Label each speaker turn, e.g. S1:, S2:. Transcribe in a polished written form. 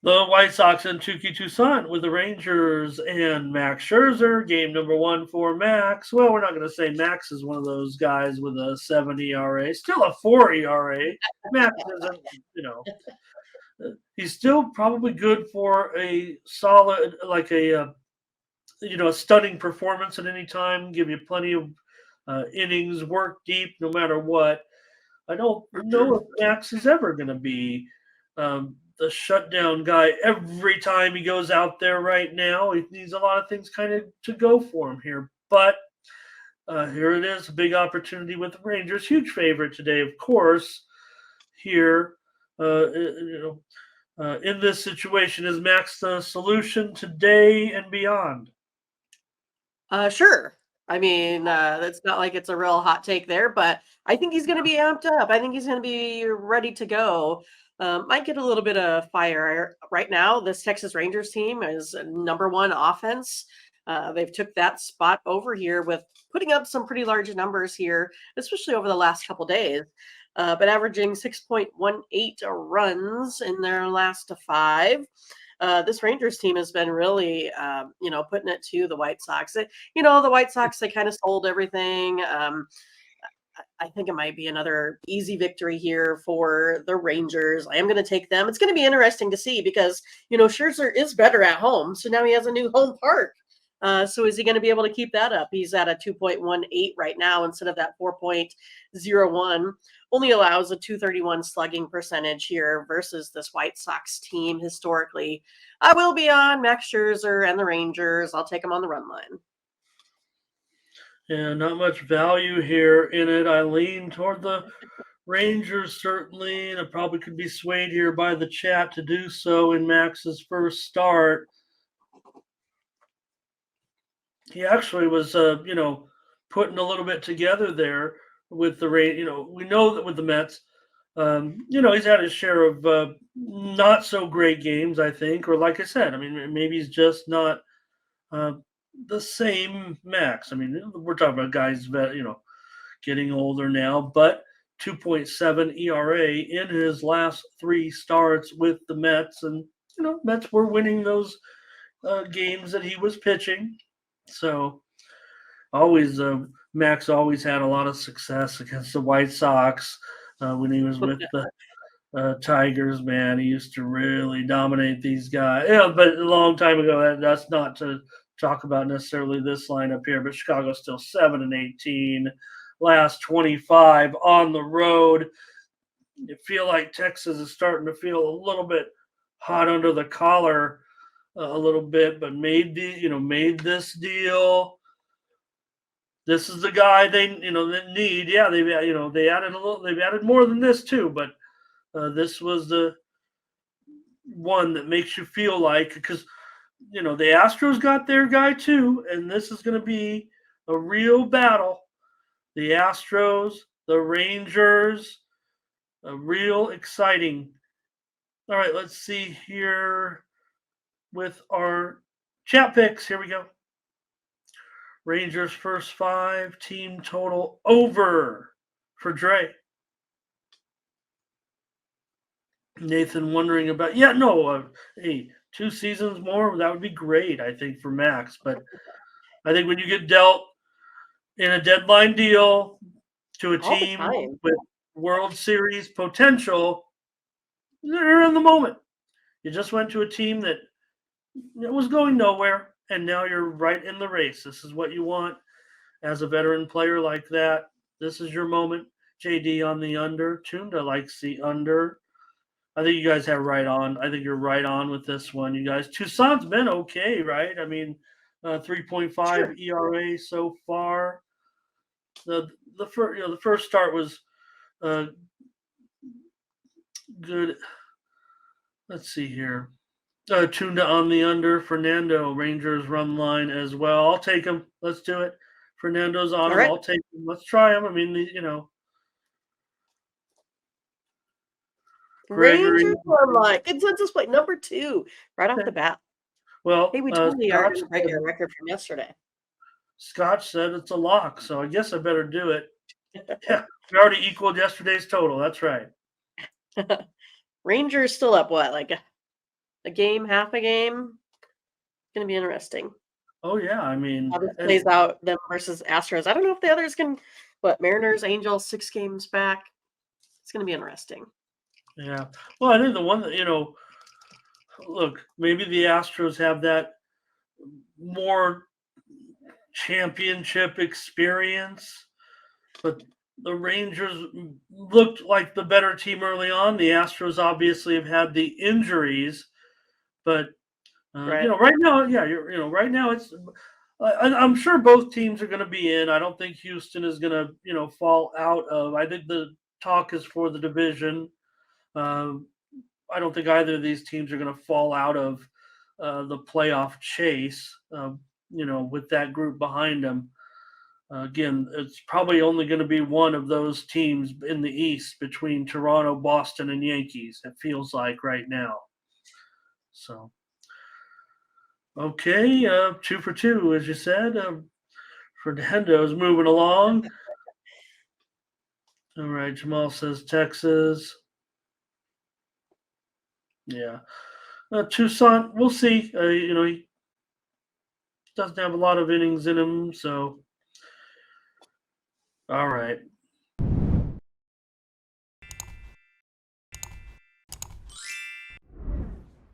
S1: The White Sox and Tuki Toussaint with the Rangers and Max Scherzer. Game number one for Max. Well, we're not going to say Max is one of those guys with a 7 ERA, still a 4 ERA. Max isn't, he's still probably good for a solid, like a stunning performance at any time. Give you plenty of innings, work deep, no matter what. I don't know if Max is ever going to be the shutdown guy every time he goes out there right now. He needs a lot of things kind of to go for him here. But here it is, a big opportunity with the Rangers. Huge favorite today, of course. Here, in this situation, is Max the solution today and beyond?
S2: Sure. I mean, it's not like it's a real hot take there, but I think he's going to be amped up. I think he's going to be ready to go. Might get a little bit of fire right now. This Texas Rangers team is number one offense. They've took that spot over here with putting up some pretty large numbers here, especially over the last couple days. But averaging 6.18 runs in their last five. This Rangers team has been really, putting it to the White Sox. The White Sox, they kind of sold everything. I think it might be another easy victory here for the Rangers. I am going to take them. It's going to be interesting to see because, Scherzer is better at home. So now he has a new home park. So is he going to be able to keep that up? He's at a 2.18 right now instead of that 4.01. Only allows a 231 slugging percentage here versus this White Sox team historically. I will be on Max Scherzer and the Rangers. I'll take them on the run line.
S1: Yeah, not much value here in it. I lean toward the Rangers certainly, and it probably could be swayed here by the chat to do so in Max's first start. He actually was, putting a little bit together there with the rain. We know that with the Mets, he's had his share of not so great games, I think, or like I said, I mean, maybe he's just not uh, the same Max. I mean, we're talking about guys that getting older now, but 2.7 ERA in his last three starts with the Mets, and Mets were winning those games that he was pitching. So always, Max always had a lot of success against the White Sox when he was with the Tigers. Man, he used to really dominate these guys. Yeah, but a long time ago. That's not to talk about necessarily this lineup here, but Chicago's still 7-18. Last 25 on the road. You feel like Texas is starting to feel a little bit hot under the collar a little bit, but made this deal. This is the guy they need. Yeah, they added a little. They've added more than this too, but this was the one that makes you feel like because the Astros got their guy too, and this is going to be a real battle. The Astros, the Rangers, a real exciting. All right, let's see here with our chat picks. Here we go. Rangers first five, team total over for Dre. Nathan wondering about, hey, 2 seasons more, that would be great, I think, for Max. But I think when you get dealt in a deadline deal to a team with World Series potential, they're in the moment. You just went to a team that was going nowhere, and now you're right in the race. This is what you want as a veteran player like that. This is your moment. JD on the under. Tunda likes the under. I think you guys have right on. I think you're right on with this one. You guys, Toussaint's been okay, right? I mean, 3.5 ERA so far. The first start was good. Let's see here. Tunda on the under. Fernando Rangers run line as well. I'll take him. Let's do it. Fernando's on it. I'll take him. Let's try him. I mean,
S2: Rangers are like consensus play number 2 right off the bat.
S1: Well,
S2: hey, we totally are going to break our record from yesterday.
S1: Scotch said it's a lock, so I guess I better do it. Yeah, we already equaled yesterday's total. That's right.
S2: Rangers still up what, like a game, half a game. It's gonna be interesting
S1: Oh yeah, I
S2: how
S1: mean,
S2: this plays out, them versus Astros. I don't know if the others can, but Mariners, Angels, 6 games back. It's gonna be interesting.
S1: yeah. Well, I think the one that look, maybe the Astros have that more championship experience, but the Rangers looked like the better team early on. The Astros obviously have had the injuries, but
S2: Right.
S1: right now, yeah, right now it's. I'm sure both teams are going to be in. I don't think Houston is going to, fall out of. I think the talk is for the division. Uh, I don't think either of these teams are going to fall out of the playoff chase. With that group behind them. Again, it's probably only going to be one of those teams in the East between Toronto, Boston, and Yankees. It feels like right now. So, okay, 2 for 2, as you said. Fernando's moving along. All right, Jamal says Texas. Yeah, Tucson. We'll see. He doesn't have a lot of innings in him, so all right.